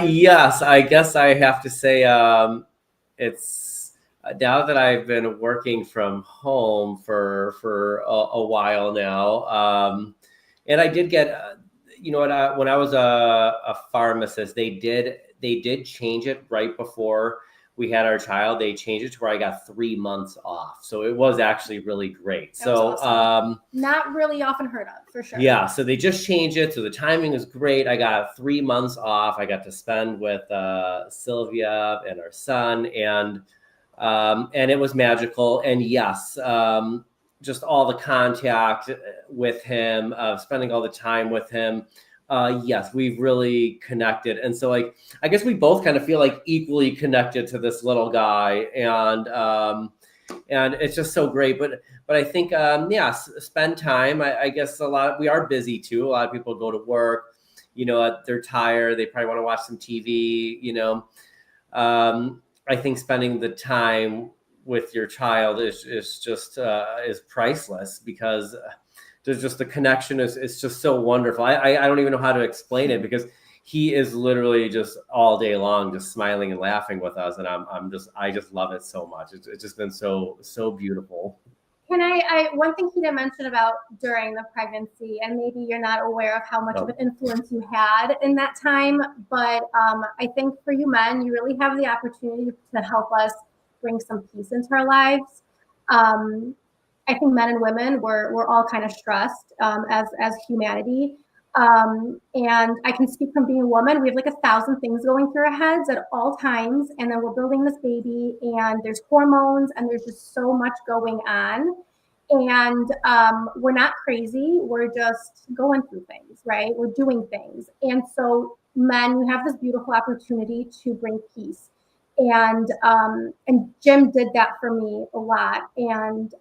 Yes, I guess I have to say it's now that I've been working from home for a while now, and I did get, when I was a pharmacist, they did change it right before we had our child, they changed it to where I got 3 months off. So it was actually really great. So, awesome. Not really often heard of, for sure. Yeah. So they just changed it. So the timing is great. I got 3 months off. I got to spend with Sylvia and our son, and it was magical. And yes, just all the contact with him, spending all the time with him. Yes, we've really connected. And so like, I guess we both kind of feel like equally connected to this little guy. And it's just so great. But I think, spend time. I guess we are busy too. A lot of people go to work, they're tired. They probably want to watch some TV, I think spending the time with your child is just is priceless, because there's just the connection is just so wonderful. I don't even know how to explain it, because he is literally just all day long just smiling and laughing with us, and I just love it so much. It's just been so beautiful. Can I one thing he didn't mention about during the pregnancy, and maybe you're not aware of how much of an influence you had in that time, but I think for you men, you really have the opportunity to help us bring some peace into our lives. I think men and women, we're all kind of stressed as humanity. And I can speak from being a woman. We have like 1,000 things going through our heads at all times. And then we're building this baby, and there's hormones, and there's just so much going on. And we're not crazy. We're just going through things, right? We're doing things. And so men, you have this beautiful opportunity to bring peace. And Jim did that for me a lot. And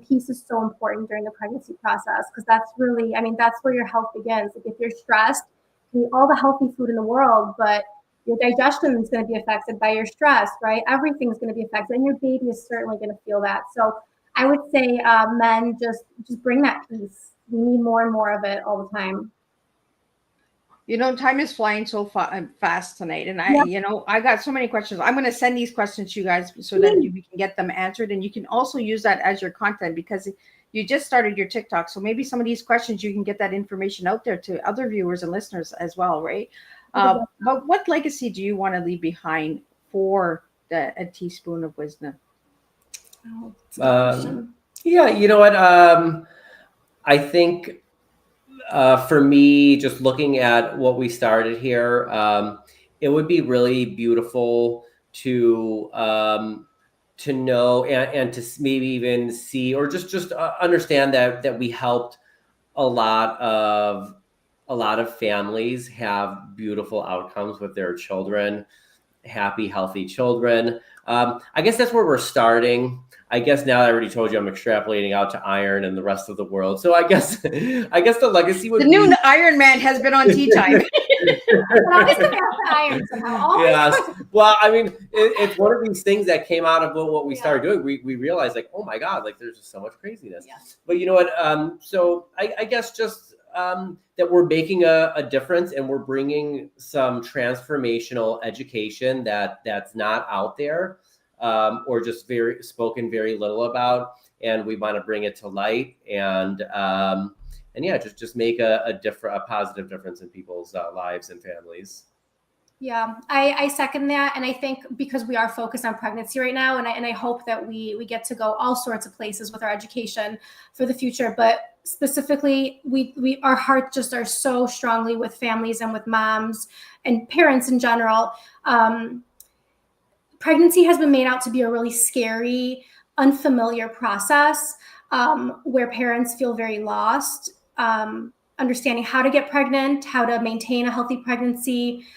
peace is so important during the pregnancy process, because that's really, that's where your health begins. Like if you're stressed, you eat all the healthy food in the world, but your digestion is going to be affected by your stress, right? Everything's going to be affected, and your baby is certainly going to feel that. So I would say men, just bring that peace. We need more and more of it all the time. Time is flying so fast tonight. And I got so many questions. I'm going to send these questions to you guys so that we can get them answered. And you can also use that as your content, because you just started your TikTok. So maybe some of these questions, you can get that information out there to other viewers and listeners as well, right? But what legacy do you want to leave behind for A Teaspoon of Wisdom? Yeah, you know what? I think for me, just looking at what we started here, it would be really beautiful to know and to maybe even see, or just understand that we helped a lot of families have beautiful outcomes with their children, happy, healthy children. I guess that's where we're starting. I guess now I already told you I'm extrapolating out to Iron and the rest of the world. So I guess the legacy would be... The new Iron Man has been on Teatime. Always come back to Iron somehow. Yes. Well, it's one of these things that came out of what we started doing. We realized, like, oh my God, like there's just so much craziness. Yeah. But you know what? So I guess just that we're making a difference, and we're bringing some transformational education that's not out there. Or just spoken very little about, and we want to bring it to light, and just make a positive difference in people's lives and families. Yeah, I second that, and I think because we are focused on pregnancy right now, and I hope that we get to go all sorts of places with our education for the future, but specifically, our hearts just are so strongly with families and with moms and parents in general. Pregnancy has been made out to be a really scary, unfamiliar process where parents feel very lost, understanding how to get pregnant, how to maintain a healthy pregnancy,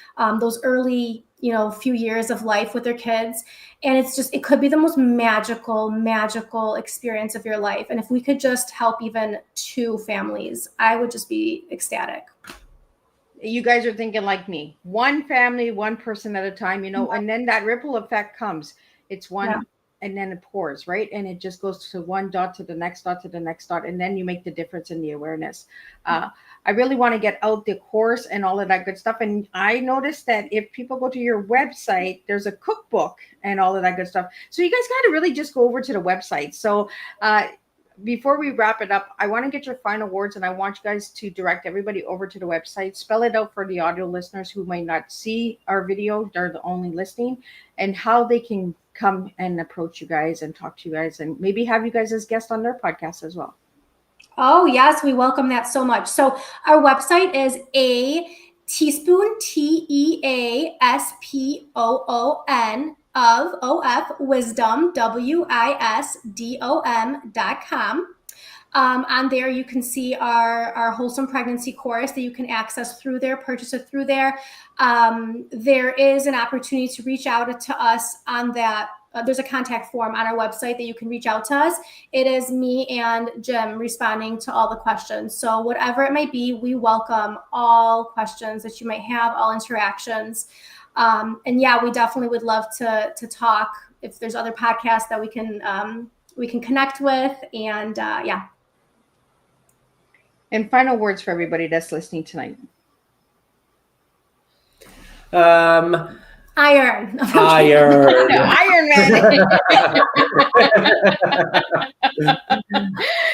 those early, few years of life with their kids. And it could be the most magical experience of your life. And if we could just help even 2 families, I would just be ecstatic. You guys are thinking like me, one family, one person at a time, and then that ripple effect comes. It's one, and then it pours, right? And it just goes to one dot to the next dot to the next dot. And then you make the difference in the awareness. I really want to get out the course and all of that good stuff. And I noticed that if people go to your website, there's a cookbook and all of that good stuff. So you guys got to really just go over to the website. So before we wrap it up, I want to get your final words, and I want you guys to direct everybody over to the website. Spell it out for the audio listeners who might not see our video; they're the only listening, and how they can come and approach you guys and talk to you guys, and maybe have you guys as guests on their podcast as well. Oh, yes, we welcome that so much. So our website is a teaspoon, TEASPOON of wisdom, WISDOM.com. On there, you can see our Wholesome Pregnancy course that you can access through there, purchase it through there. There is an opportunity to reach out to us on that. There's a contact form on our website that you can reach out to us. It is me and Jim responding to all the questions. So whatever it might be, we welcome all questions that you might have, all interactions. And yeah, we definitely would love to talk if there's other podcasts that we can connect with. And yeah. And final words for everybody that's listening tonight. Iron. Iron. Iron Man.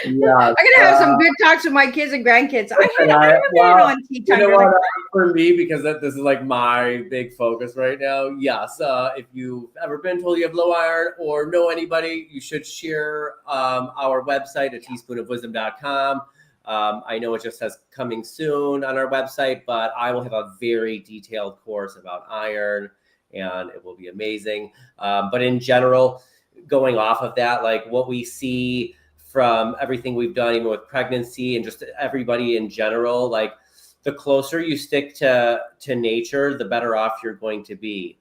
Yeah, I'm gonna have some good talks with my kids and grandkids. I haven't been on tea time. You know what? For me, because this is like my big focus right now. Yes, if you've ever been told you have low iron or know anybody, you should share our website at teaspoonofwisdom.com. I know it just says coming soon on our website, but I will have a very detailed course about iron, and it will be amazing. But in general, going off of that, like what we see from everything we've done, even with pregnancy and just everybody in general, like the closer you stick to nature, the better off you're going to be.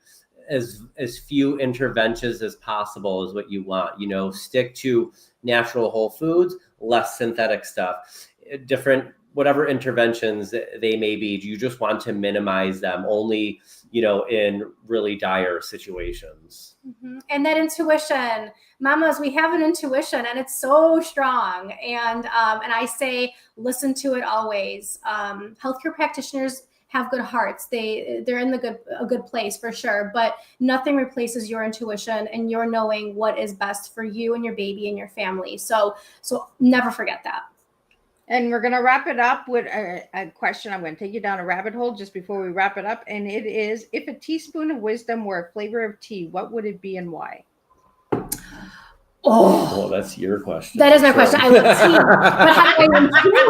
As few interventions as possible is what you want. You know, stick to natural whole foods, less synthetic stuff. Different, whatever interventions they may be, you just want to minimize them only, you know, in really dire situations. Mm-hmm. And that intuition, mamas, we have an intuition and it's so strong. And I say, listen to it always. Healthcare practitioners have good hearts. They're in a good place for sure, but nothing replaces your intuition and your knowing what is best for you and your baby and your family. So never forget that. And we're going to wrap it up with a question. I'm going to take you down a rabbit hole just before we wrap it up. And it is, if a teaspoon of wisdom were a flavor of tea, what would it be and why? Oh, that's your question. That is my question. I love tea. But how do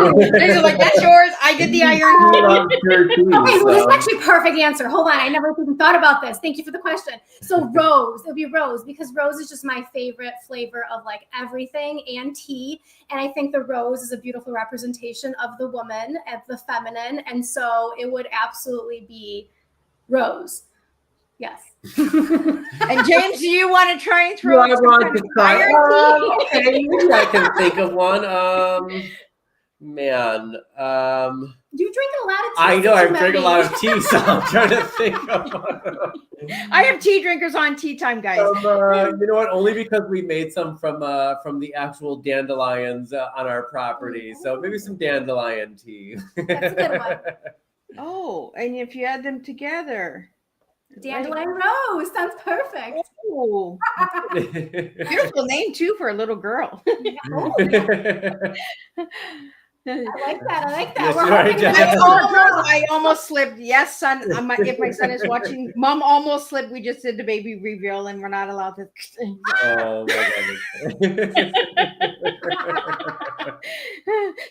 I win tea? They're like, that's yours. I get the iron. Okay, well, this is actually a perfect answer. Hold on. I never even thought about this. Thank you for the question. So rose, it would be rose, because rose is just my favorite flavor of like everything and tea. And I think the rose is a beautiful representation of the woman, of the feminine. And so it would absolutely be rose. Yes. And James, do you want to try and throw I want to try. iron tea? Maybe I can think of one. Man. You drink a lot of tea. I know, I drink a lot of tea, so I'm trying to think of one. I have tea drinkers on Tea Time, guys. You know what? Only because we made some from the actual dandelions on our property. So maybe some dandelion tea. That's a good one. Oh, and if you add them together. Dandelion rose. Sounds perfect. Oh, beautiful name too for a little girl. Oh, I like that. Yes, We're right, hoping I almost slipped. Yes, son. If my son is watching, Mom almost slipped. We just did the baby reveal, and we're not allowed to. Oh my God.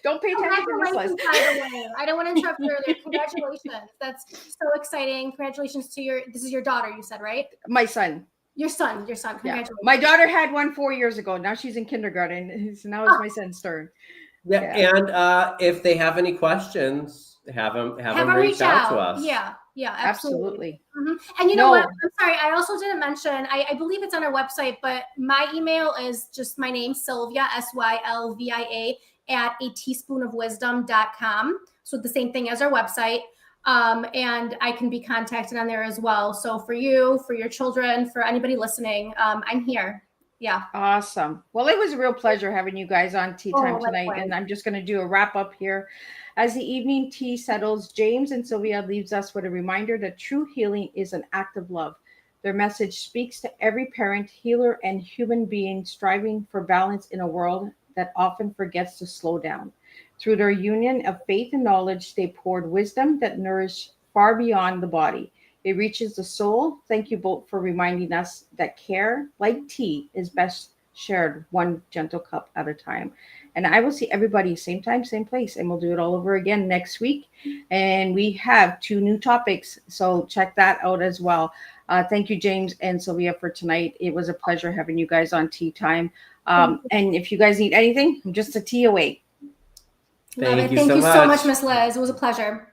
Don't pay attention to this list. I don't want to interrupt you earlier. Congratulations. That's so exciting. Congratulations to this is your daughter, you said, right? My son. Your son. Yeah. Congratulations. My daughter had one 4 years ago. Now she's in kindergarten. So now it's my son's turn. Yeah, and if they have any questions, have them reach out to us. Yeah, absolutely. Mm-hmm. And you know what? I'm sorry, I also didn't mention, I believe it's on our website, but my email is just my name, Sylvia, Sylvia, at ateaspoonofwisdom.com. So the same thing as our website. And I can be contacted on there as well. So for you, for your children, for anybody listening, I'm here. Yeah. Awesome. Well, it was a real pleasure having you guys on Tea Time tonight. Likewise. And I'm just going to do a wrap up here. As the evening tea settles, James and Sylvia leaves us with a reminder that true healing is an act of love. Their message speaks to every parent, healer, and human being striving for balance in a world that often forgets to slow down. Through their union of faith and knowledge, they poured wisdom that nourished far beyond the body. It reaches the soul. Thank you both for reminding us that care, like tea, is best shared one gentle cup at a time. And I will see everybody same time, same place, and we'll do it all over again next week. And we have 2 new topics, so check that out as well. Thank you, James and Sylvia, for tonight. It was a pleasure having you guys on Tea Time. And if you guys need anything, I'm just a tea away. Love it. Thank you Thank so you so much. much, Miss Liz. It was a pleasure.